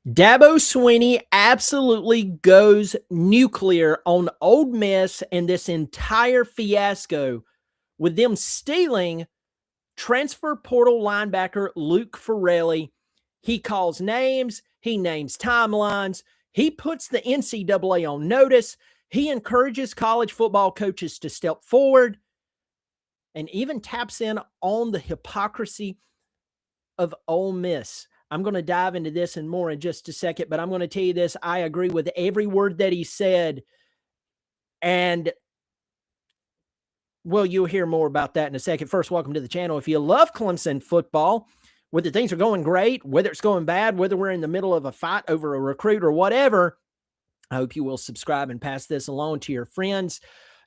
Dabo Swinney absolutely goes nuclear on Ole Miss and this entire fiasco with them stealing transfer portal linebacker Luke Ftilli. He calls names, he names timelines, he puts the NCAA on notice, he encourages college football coaches to step forward, and even taps in on the hypocrisy of Ole Miss. I'm going to dive into this and more in just a second, but I'm going to tell you this. I agree with every word that he said. And, well, you'll hear more about that in a second. First, welcome to the channel. If you love Clemson football, whether things are going great, whether it's going bad, whether we're in the middle of a fight over a recruit or whatever, I hope you will subscribe and pass this along to your friends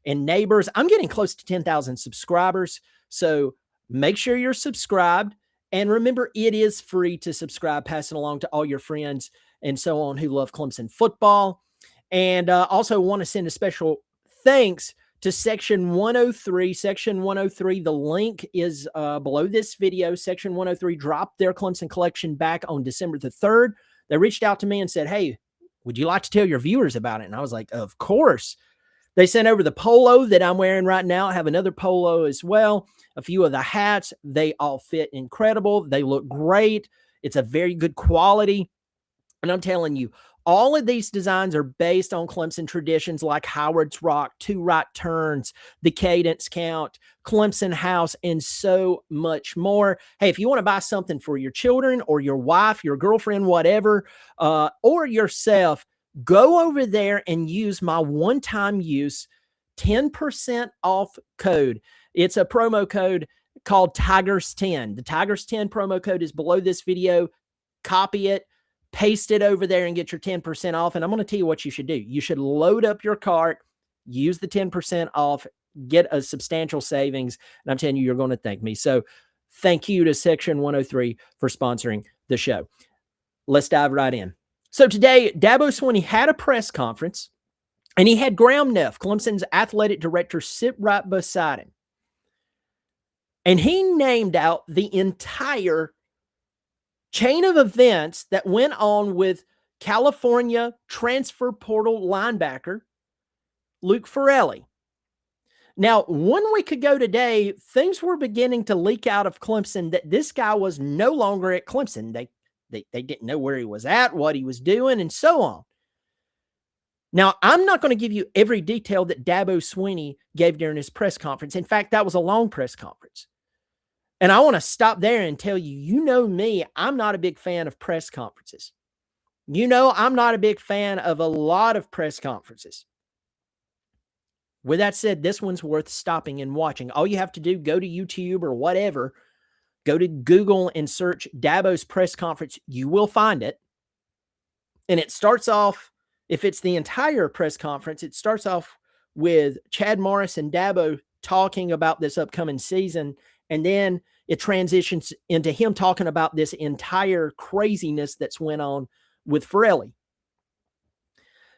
and neighbors. I'm getting close to 10,000 subscribers, so make sure you're subscribed. And remember, it is free to subscribe. Pass it along to all your friends and so on who love Clemson football. And also want to send a special thanks to Section 103. Section 103, the link is below this video. Section 103 dropped their Clemson collection back on December the 3rd. They reached out to me and said, hey, would you like to tell your viewers about it? And I was like, of course. They sent over the polo that I'm wearing right now. I have another polo as well. A few of the hats. They all fit incredible. They look great. It's a very good quality. And I'm telling you, all of these designs are based on Clemson traditions like Howard's Rock, two right turns, the cadence count, Clemson House, and so much more. Hey, if you want to buy something for your children or your wife, your girlfriend, whatever, or yourself, go over there and use my one-time use 10% off code. It's a promo code called Tigers10. The Tigers10 promo code is below this video. Copy it, paste it over there, and get your 10% off. And I'm going to tell you what you should do. You should load up your cart, use the 10% off, get a substantial savings, and I'm telling you, you're going to thank me. So thank you to Section 103 for sponsoring the show. Let's dive right in. So today, Dabo Swinney had a press conference, and he had Graham Neff, Clemson's athletic director, sit right beside him. And he named out the entire chain of events that went on with California transfer portal linebacker Luke Ftilli. Now, 1 week ago today, things were beginning to leak out of Clemson that this guy was no longer at Clemson. They didn't know where he was at, what he was doing, and so on. Now, I'm not going to give you every detail that Dabo Swinney gave during his press conference. In fact, that was a long press conference. And I want to stop there and tell you, you know me, I'm not a big fan of press conferences. You know, I'm not a big fan of a lot of press conferences. With that said, this one's worth stopping and watching. All you have to do, go to YouTube or whatever, go to Google and search Dabo's press conference. You will find it. And it starts off, if it's the entire press conference, it starts off with Chad Morris and Dabo talking about this upcoming season. And then it transitions into him talking about this entire craziness that's went on with Ftilli.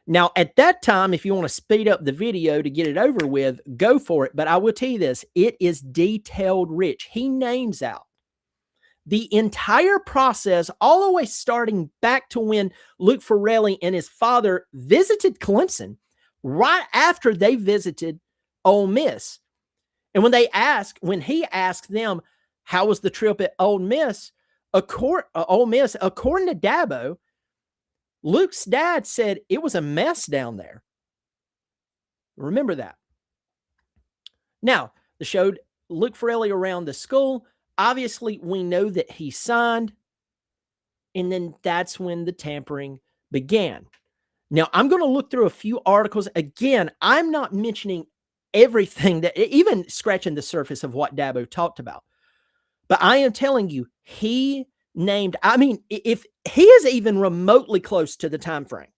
Now, at that time, if you want to speed up the video to get it over with, go for it. But I will tell you this, it is detailed rich. He names out the entire process, all the way starting back to when Luke Ftilli and his father visited Clemson right after they visited Ole Miss. And when he asked them, how was the trip at Ole Miss? According to Dabo, Luke's dad said it was a mess down there. Remember that. Now, they showed Luke Ftilli around the school. Obviously, we know that he signed. And then that's when the tampering began. Now, I'm going to look through a few articles. Again, I'm not mentioning everything, that even scratching the surface of what Dabo talked about. But I am telling you, he named, I mean, if he is even remotely close to the time frame,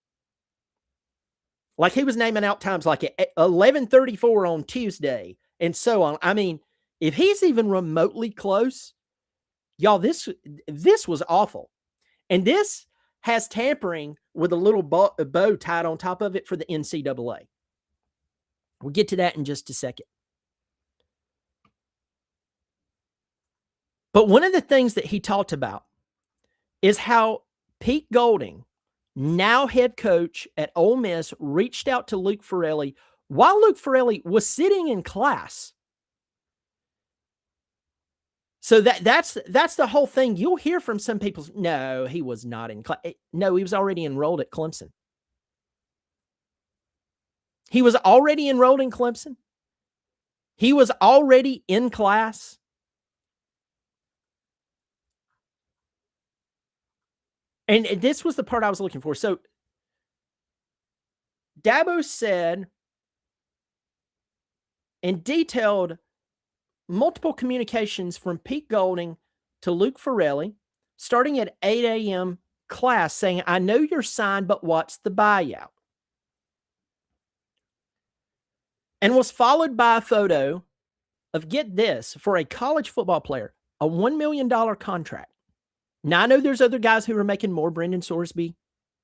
like he was naming out times like at 11:34 on Tuesday and so on. I mean, if he's even remotely close, y'all, this was awful. And this has tampering with a little bow tied on top of it for the NCAA. We'll get to that in just a second. But one of the things that he talked about is how Pete Golding, now head coach at Ole Miss, reached out to Luke Ftilli while Luke Ftilli was sitting in class. So that's the whole thing. You'll hear from some people, no, he was not in class. No, he was already enrolled at Clemson. He was already enrolled in Clemson. He was already in class. And this was the part I was looking for. So Dabo said and detailed multiple communications from Pete Golding to Luke Ftilli, starting at 8 a.m. class, saying, I know you're signed, but what's the buyout? And was followed by a photo of, get this, for a college football player, a $1 million contract. Now, I know there's other guys who are making more. Brendan Sorsby,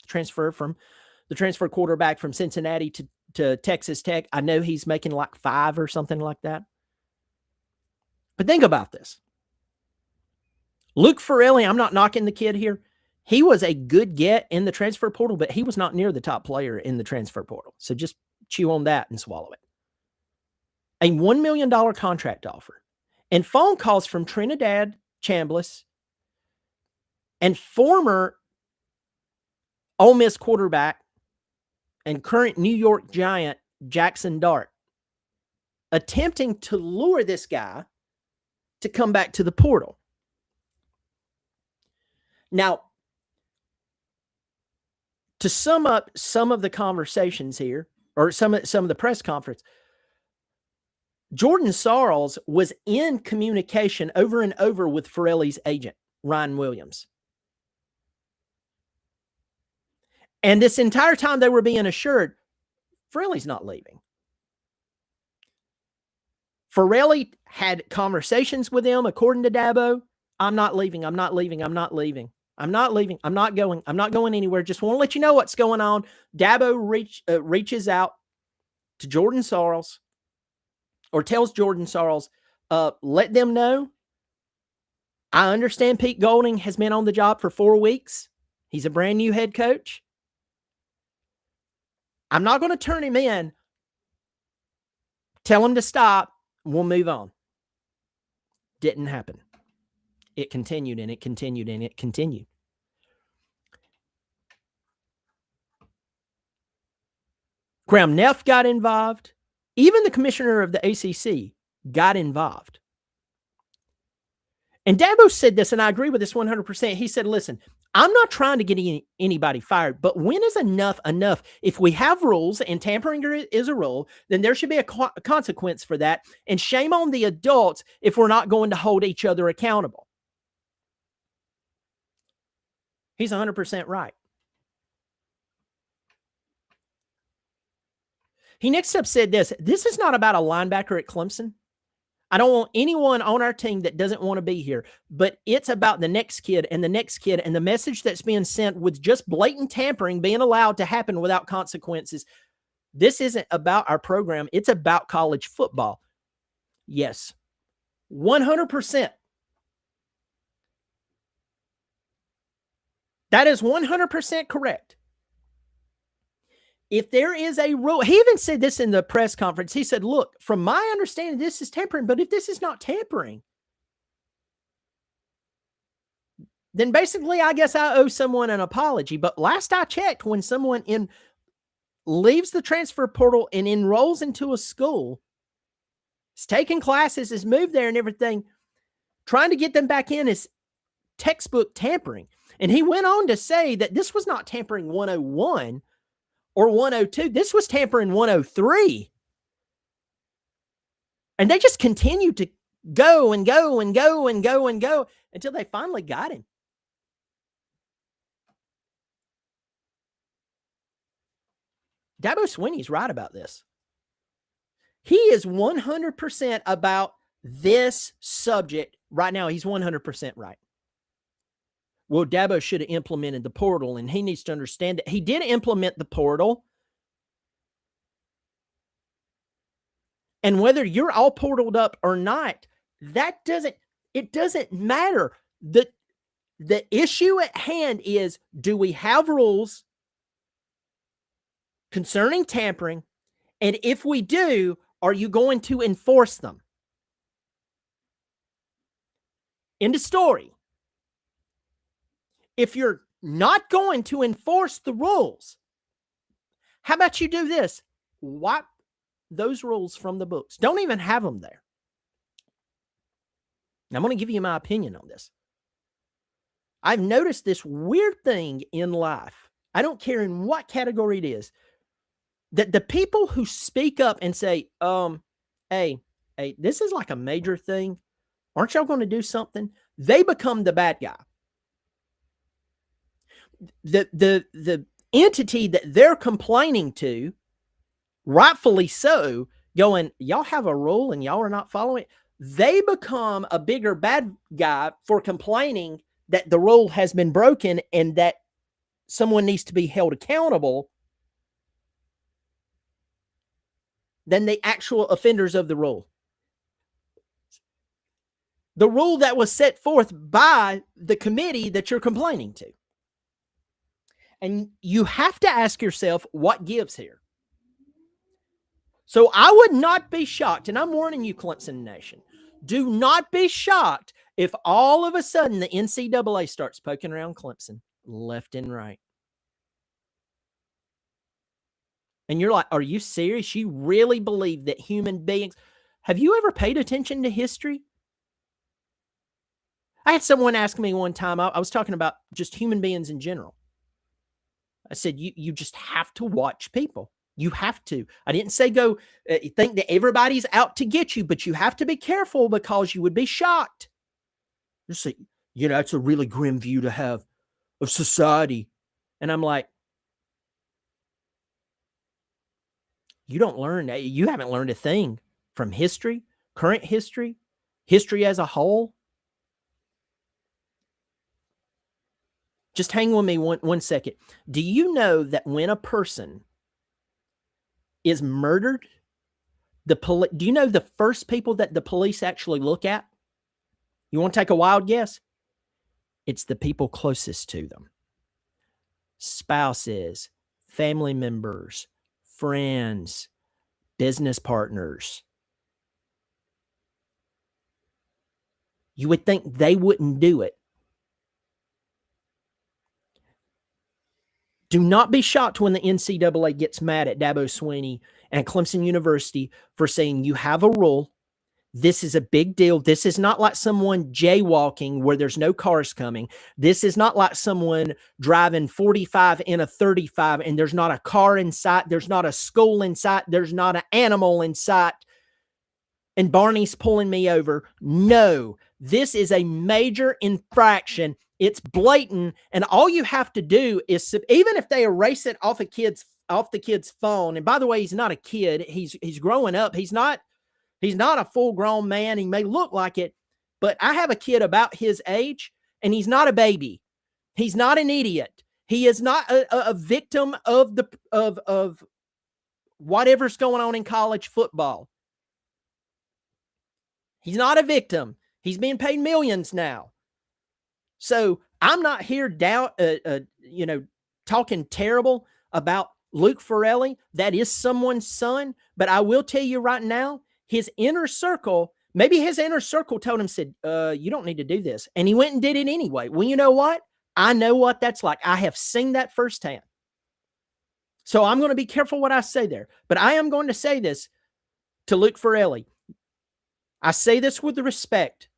the transfer quarterback from Cincinnati to Texas Tech. I know he's making like 5 or something like that. But think about this. Luke Ftilli, I'm not knocking the kid here. He was a good get in the transfer portal, but he was not near the top player in the transfer portal. So just chew on that and swallow it. A $1 million contract offer and phone calls from Trinidad Chambliss and former Ole Miss quarterback and current New York Giant Jackson Dart attempting to lure this guy to come back to the portal. Now, to sum up some of the conversations here, or some of the press conference, Jordan Sarles was in communication over and over with Ftilli's agent, Ryan Williams. And this entire time they were being assured, Ftilli's not leaving. Ftilli had conversations with them, according to Dabo. I'm not leaving. I'm not leaving. I'm not leaving. I'm not leaving. I'm not going. I'm not going anywhere. Just want to let you know what's going on. Dabo reaches out to Jordan Sarles, or tells Jordan Sarles, let them know. I understand Pete Golding has been on the job for 4 weeks. He's a brand new head coach. I'm not going to turn him in. Tell him to stop. We'll move on. Didn't happen. It continued and it continued and it continued. Graham Neff got involved. Even the commissioner of the ACC got involved. And Dabo said this, and I agree with this 100%. He said, listen, I'm not trying to get anybody fired, but when is enough enough? If we have rules, and tampering is a rule, then there should be a consequence for that. And shame on the adults if we're not going to hold each other accountable. He's 100% right. He next up said this is not about a linebacker at Clemson. I don't want anyone on our team that doesn't want to be here, but it's about the next kid and the next kid and the message that's being sent with just blatant tampering being allowed to happen without consequences. This isn't about our program. It's about college football. Yes, 100%. That is 100% correct. If there is a rule, he even said this in the press conference. He said, look, from my understanding, this is tampering, but if this is not tampering, then basically I guess I owe someone an apology. But last I checked, when someone leaves the transfer portal and enrolls into a school, is taking classes, is moved there and everything, trying to get them back in is textbook tampering. And he went on to say that this was not tampering 101 or 102. This was tampering 103. And they just continued to go and go and go and go and go until they finally got him. Dabo Swinney's right about this. He is 100% about this subject right now. He's 100% right. Well, Dabo should have implemented the portal, and he needs to understand that he did implement the portal. And whether you're all portaled up or not, it doesn't matter. The issue at hand is, do we have rules concerning tampering? And if we do, are you going to enforce them? End of story. If you're not going to enforce the rules, how about you do this? Wipe those rules from the books. Don't even have them there. Now, I'm going to give you my opinion on this. I've noticed this weird thing in life. I don't care in what category it is, that the people who speak up and say, hey, this is like a major thing. Aren't y'all going to do something? They become the bad guy. The entity that they're complaining to, rightfully so, going, y'all have a rule and y'all are not following it. They become a bigger bad guy for complaining that the rule has been broken and that someone needs to be held accountable than the actual offenders of the rule. The rule that was set forth by the committee that you're complaining to. And you have to ask yourself what gives here. So I would not be shocked, and I'm warning you, Clemson Nation, do not be shocked if all of a sudden the NCAA starts poking around Clemson left and right. And you're like, are you serious? You really believe that human beings... Have you ever paid attention to history? I had someone ask me one time, I was talking about just human beings in general. I said, you just have to watch people. You have to. I didn't say go think that everybody's out to get you, but you have to be careful because you would be shocked. Just say, it's a really grim view to have of society. And I'm like, you haven't learned a thing from history, current history as a whole. Just hang with me one second. Do you know that when a person is murdered, do you know the first people that the police actually look at? You want to take a wild guess? It's the people closest to them. Spouses, family members, friends, business partners. You would think they wouldn't do it. Do not be shocked when the NCAA gets mad at Dabo Swinney and Clemson University for saying you have a rule. This is a big deal. This is not like someone jaywalking where there's no cars coming. This is not like someone driving 45 in a 35 and there's not a car in sight. There's not a school in sight. There's not an animal in sight. And Barney's pulling me over. No, this is a major infraction. It's blatant, and all you have to do is, even if they erase it off the kid's phone. And by the way, he's not a kid. He's growing up. He's not a full-grown man. He may look like it, but I have a kid about his age, and he's not a baby. He's not an idiot. He is not a victim of whatever's going on in college football. He's not a victim. He's being paid millions now. So I'm not here talking terrible about Luke Ftilli. That is someone's son. But I will tell you right now, his inner circle, maybe his inner circle told him, said, you don't need to do this. And he went and did it anyway. Well, you know what? I know what that's like. I have seen that firsthand. So I'm going to be careful what I say there. But I am going to say this to Luke Ftilli. I say this with respect.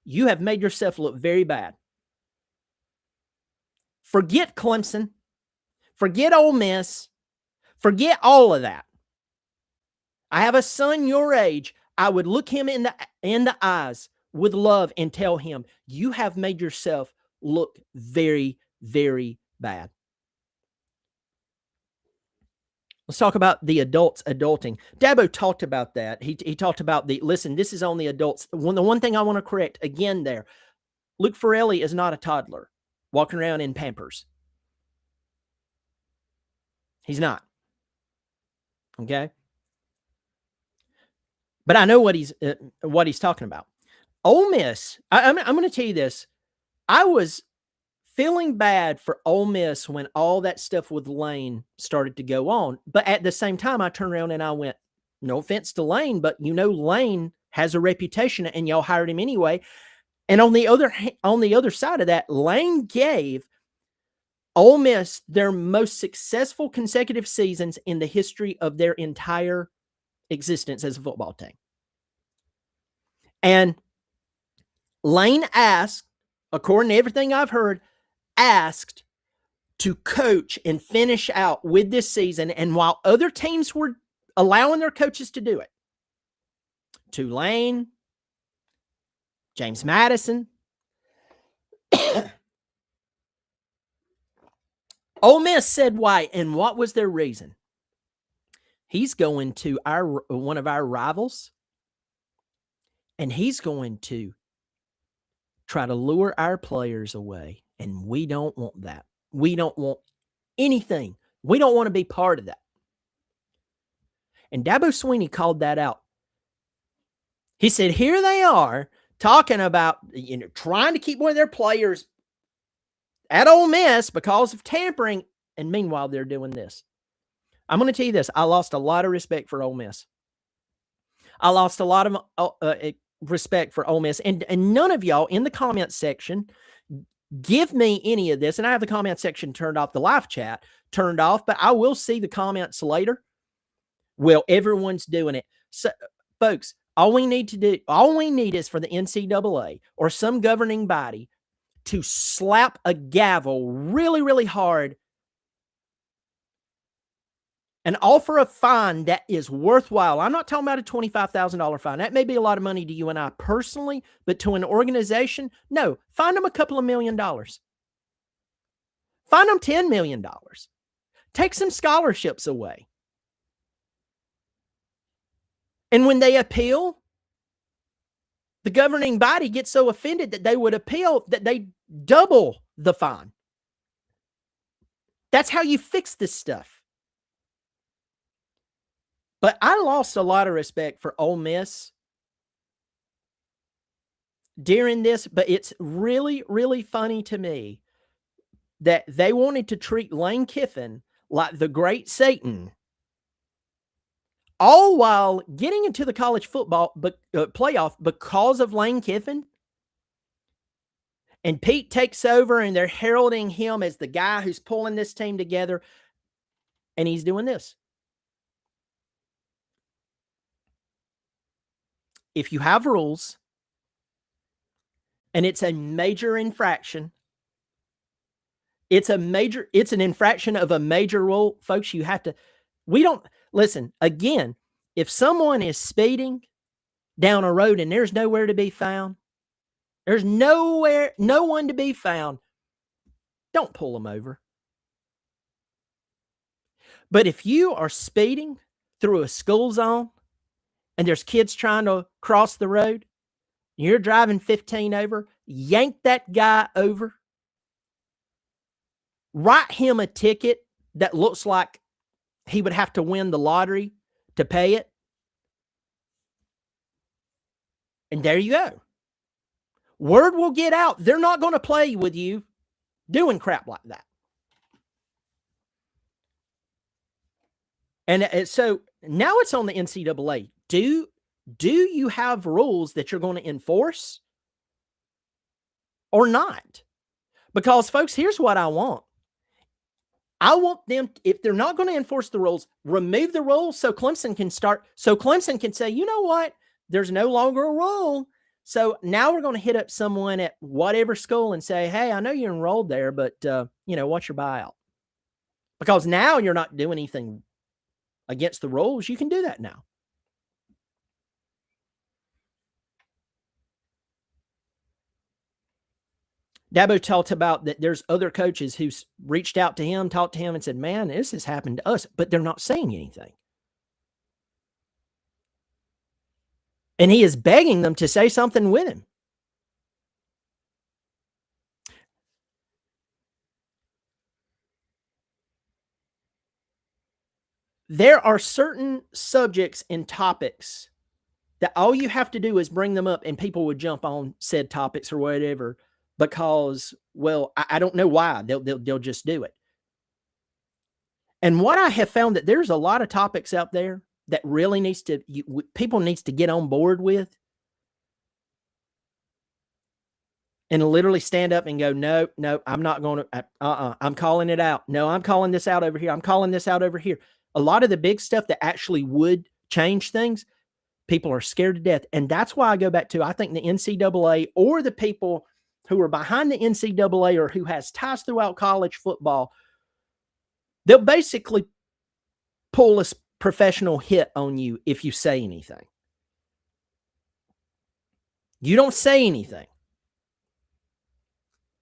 You have made yourself look very bad. Forget Clemson. Forget Ole Miss. Forget all of that. I have a son your age. I would look him in the eyes with love and tell him, you have made yourself look very, very bad. Let's talk about the adults adulting. Dabo talked about that. He talked about listen, this is on the adults. The one thing I want to correct again there, Luke Ftilli is not a toddler walking around in Pampers. He's not. Okay? But I know what he's talking about. Ole Miss, I'm going to tell you this. I was feeling bad for Ole Miss when all that stuff with Lane started to go on. But at the same time, I turned around and I went, no offense to Lane, but Lane has a reputation and y'all hired him anyway. And on the other side of that, Lane gave Ole Miss their most successful consecutive seasons in the history of their entire existence as a football team. And Lane asked, according to everything I've heard, asked to coach and finish out with this season. And while other teams were allowing their coaches to do it, Tulane, James Madison, Ole Miss said why, and what was their reason? He's going to one of our rivals, and he's going to try to lure our players away, and we don't want that. We don't want anything. We don't want to be part of that. And Dabo Swinney called that out. He said, here they are talking about, trying to keep one of their players at Ole Miss because of tampering, and meanwhile, they're doing this. I'm going to tell you this. I lost a lot of respect for Ole Miss. I lost a lot of respect for Ole Miss. And none of y'all in the comment section give me any of this. And I have the comment section turned off, the live chat turned off, but I will see the comments later. Well, everyone's doing it. So, folks, all we need is for the NCAA or some governing body to slap a gavel really, really hard and offer a fine that is worthwhile. I'm not talking about a $25,000 fine. That may be a lot of money to you and I personally, but to an organization, no. Fine them a couple of $1 million. Fine them $10 million. Take some scholarships away. And when they appeal, the governing body gets so offended that they would appeal that they double the fine. That's how you fix this stuff. But I lost a lot of respect for Ole Miss during this, but it's really, really funny to me that they wanted to treat Lane Kiffin like the great Satan, all while getting into the college football playoff because of Lane Kiffin. And Pete takes over and they're heralding him as the guy who's pulling this team together. And he's doing this. If you have rules and it's a major infraction, it's an infraction of a major rule, folks, listen, again, if someone is speeding down a road and there's nowhere to be found, there's no one to be found, don't pull them over. But if you are speeding through a school zone and there's kids trying to cross the road, you're driving 15 over, yank that guy over, write him a ticket that looks like he would have to win the lottery to pay it. And there you go. Word will get out. They're not going to play with you doing crap like that. And so now it's on the NCAA. Do you have rules that you're going to enforce or not? Because, folks, here's what I want. I want them, if they're not going to enforce the rules, remove the rules so Clemson can say, you know what? There's no longer a rule. So now we're going to hit up someone at whatever school and say, hey, I know you're enrolled there, but, what's your buyout? Because now you're not doing anything against the rules. You can do that now. Dabo talked about that there's other coaches who reached out to him, talked to him, and said, man, this has happened to us, but they're not saying anything. And he is begging them to say something with him. There are certain subjects and topics that all you have to do is bring them up and people would jump on said topics or whatever because, well, I don't know why. They'll just do it. And what I have found that there's a lot of topics out there that really people needs to get on board with and literally stand up and go, no, I'm not going to, I'm calling it out. No, I'm calling this out over here. I'm calling this out over here. A lot of the big stuff that actually would change things, people are scared to death. And that's why I go back to, I think the NCAA or the people who are behind the NCAA or who has ties throughout college football, they'll basically pull a professional hit on you if you say anything. You don't say anything.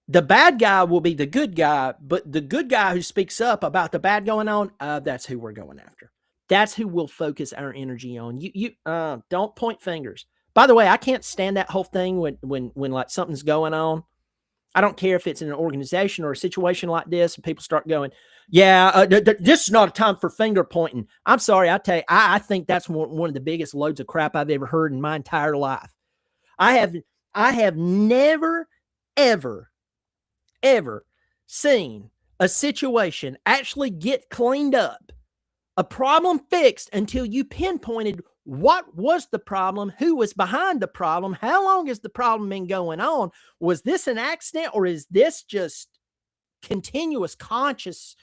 The bad guy will be the good guy, but the good guy who speaks up about the bad going on, that's who we're going after. That's who we'll focus our energy on. You don't point fingers. By the way, I can't stand that whole thing when like something's going on. I don't care if it's in an organization or a situation like this, and people start going, yeah, this is not a time for finger pointing. I'm sorry, I tell you, I think that's one of the biggest loads of crap I've ever heard in my entire life. I have never, ever seen a situation actually get cleaned up, a problem fixed until you pinpointed what was the problem, who was behind the problem, how long has the problem been going on? Was this an accident or is this just continuous conscious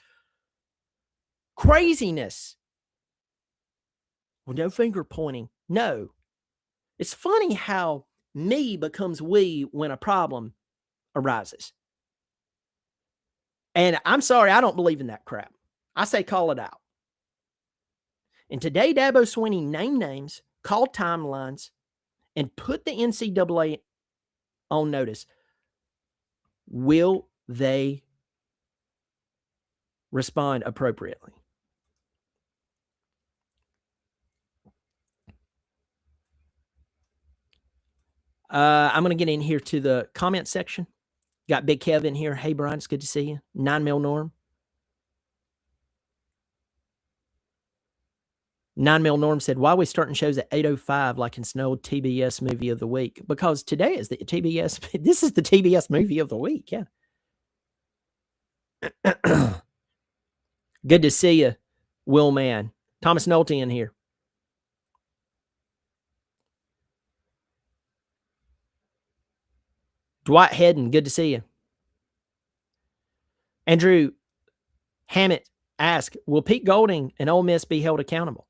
craziness? Well, no finger pointing. No. It's funny how me becomes we when a problem arises. And I'm sorry, I don't believe in that crap. I say call it out. And today, Dabo Swinney named names, called timelines, and put the NCAA on notice. Will they respond appropriately? I'm going to get in here to the comment section. Got Big Kev in here. Hey, Brian, it's good to see you. 9 Mil Norm. 9 Mil Norm said, why are we starting shows at 8:05 like it's an old TBS movie of the week? Because today is the TBS. This is the TBS movie of the week. Yeah. Good to see you, Will Man. Thomas Nolte in here. Dwight Hedden, good to see you. Andrew Hammett asked, will Pete Golding and Ole Miss be held accountable?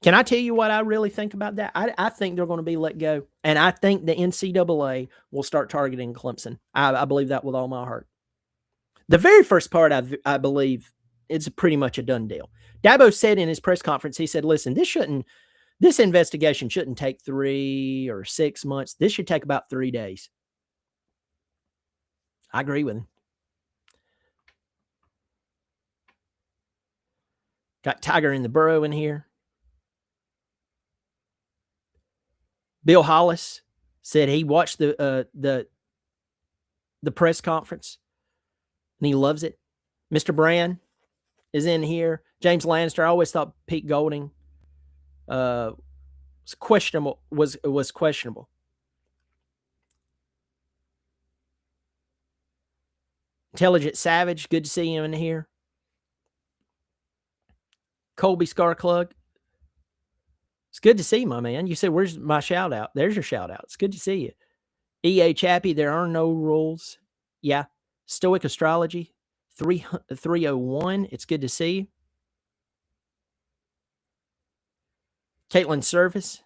Can I tell you what I really think about that? I think they're going to be let go. And I think the NCAA will start targeting Clemson. I believe that with all my heart. The very first part, I believe, it's pretty much a done deal. Dabo said in his press conference, he said, listen, this investigation shouldn't take 3 or 6 months. This should take about 3 days. I agree with him. Got Tiger in the Burrow in here. Bill Hollis said he watched the press conference and he loves it. Mr. Brand is in here. James Lannister. I always thought Pete Golding was questionable. Was questionable. Intelligent Savage. Good to see him in here. Colby Scarclug. It's good to see you, my man. You said, where's my shout out? There's your shout out. It's good to see you. E.A. Chappie, there are no rules. Yeah. Stoic Astrology, 301. It's good to see you. Caitlin Service,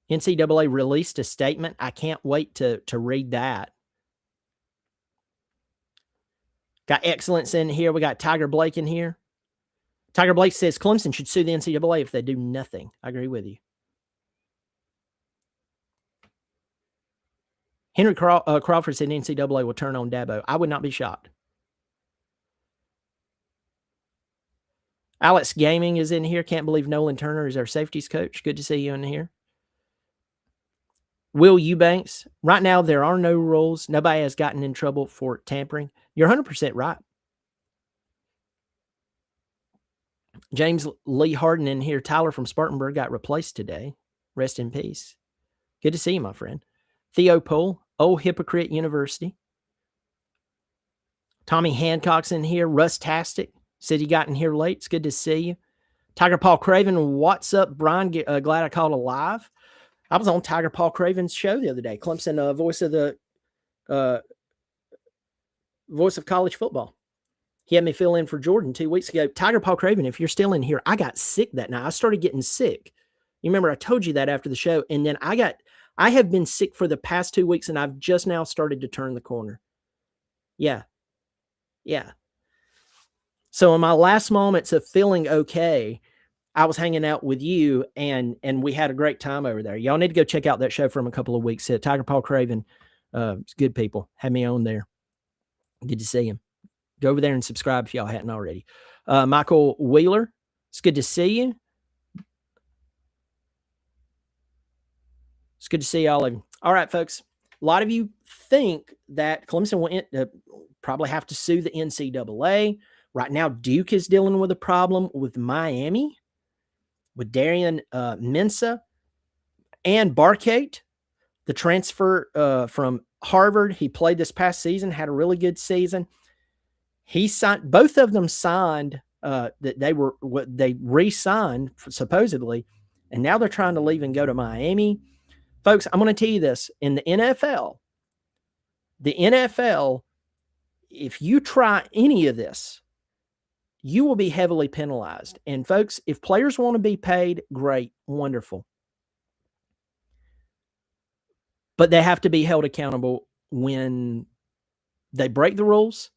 NCAA released a statement. I can't wait to read that. Got Excellence in here. We got Tiger Blake in here. Tiger Blake says Clemson should sue the NCAA if they do nothing. I agree with you. Henry Crawford said NCAA will turn on Dabo. I would not be shocked. Alex Gaming is in here. Can't believe Nolan Turner is our safeties coach. Good to see you in here. Will Eubanks. Right now, there are no rules. Nobody has gotten in trouble for tampering. You're 100% right. James Lee Harden in here. Tyler from Spartanburg got replaced today. Rest in peace. Good to see you, my friend. Theo Poole, Old Hypocrite University. Tommy Hancock's in here. Rustastic said you got in here late. It's good to see you. Tiger Paul Craven, what's up, Brian? Glad I called alive. I was on Tiger Paul Craven's show the other day. Clemson, voice of college football. He had me fill in for Jordan 2 weeks ago. Tiger Paul Craven, if you're still in here, I got sick that night. I started getting sick. You remember I told you that after the show, and then I have been sick for the past 2 weeks, and I've just now started to turn the corner. Yeah. So in my last moments of feeling okay, I was hanging out with you, and we had a great time over there. Y'all need to go check out that show from a couple of weeks. Tiger Paul Craven, it's good people. Had me on there. Good to see him. Go over there and subscribe if y'all hadn't already. Michael Wheeler, it's good to see you. It's good to see all of you. All right, folks. A lot of you think that Clemson will probably have to sue the NCAA. Right now, Duke is dealing with a problem with Miami, with Darian Mensah and Barkate, the transfer from Harvard. He played this past season, had a really good season. He signed, both of them signed that they re-signed supposedly, and now they're trying to leave and go to Miami. Folks, I'm going to tell you this. In the NFL, if you try any of this, you will be heavily penalized. And folks, if players want to be paid, great, wonderful. But they have to be held accountable when they break the rules.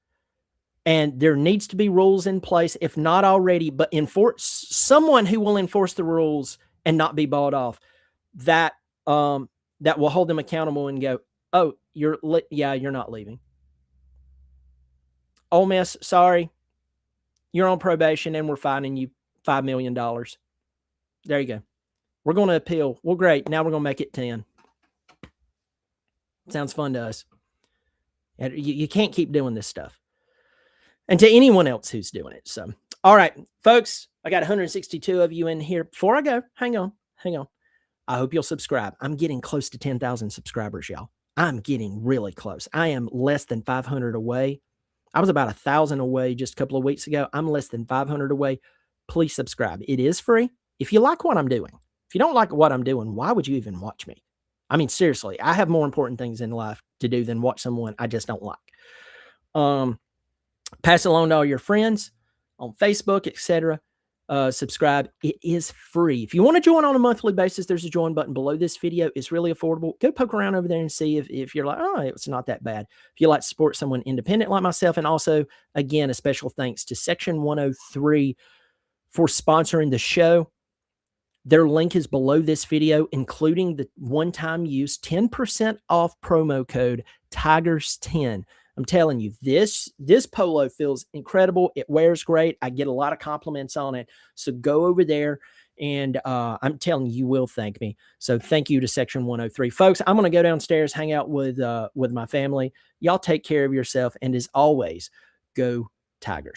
And there needs to be rules in place, if not already, but someone who will enforce the rules and not be bought off. That will hold them accountable and go, oh, you're not leaving. Ole Miss, sorry, you're on probation and we're fining you $5 million. There you go. We're going to appeal. Well, great. Now we're going to make it 10. Sounds fun to us. You can't keep doing this stuff. And to anyone else who's doing it. So, all right, folks, I got 162 of you in here. Before I go, hang on. I hope you'll subscribe. I'm getting close to 10,000 subscribers, y'all. I'm getting really close. I am less than 500 away. I was about 1,000 away just a couple of weeks ago. I'm less than 500 away. Please subscribe. It is free. If you like what I'm doing, if you don't like what I'm doing, why would you even watch me? I mean, seriously, I have more important things in life to do than watch someone I just don't like. Pass it along to all your friends on Facebook, etc. Subscribe. It is free. If you want to join on a monthly basis, there's a join button below this video. It's really affordable. Go poke around over there and see if you're like, oh, it's not that bad. If you like to support someone independent like myself, and also, again, a special thanks to Section 103 for sponsoring the show. Their link is below this video, including the one-time use 10% off promo code Tigers10. I'm telling you, this polo feels incredible. It wears great. I get a lot of compliments on it. So go over there, and I'm telling you, you will thank me. So thank you to Section 103. Folks, I'm going to go downstairs, hang out with my family. Y'all take care of yourself, and as always, go Tigers.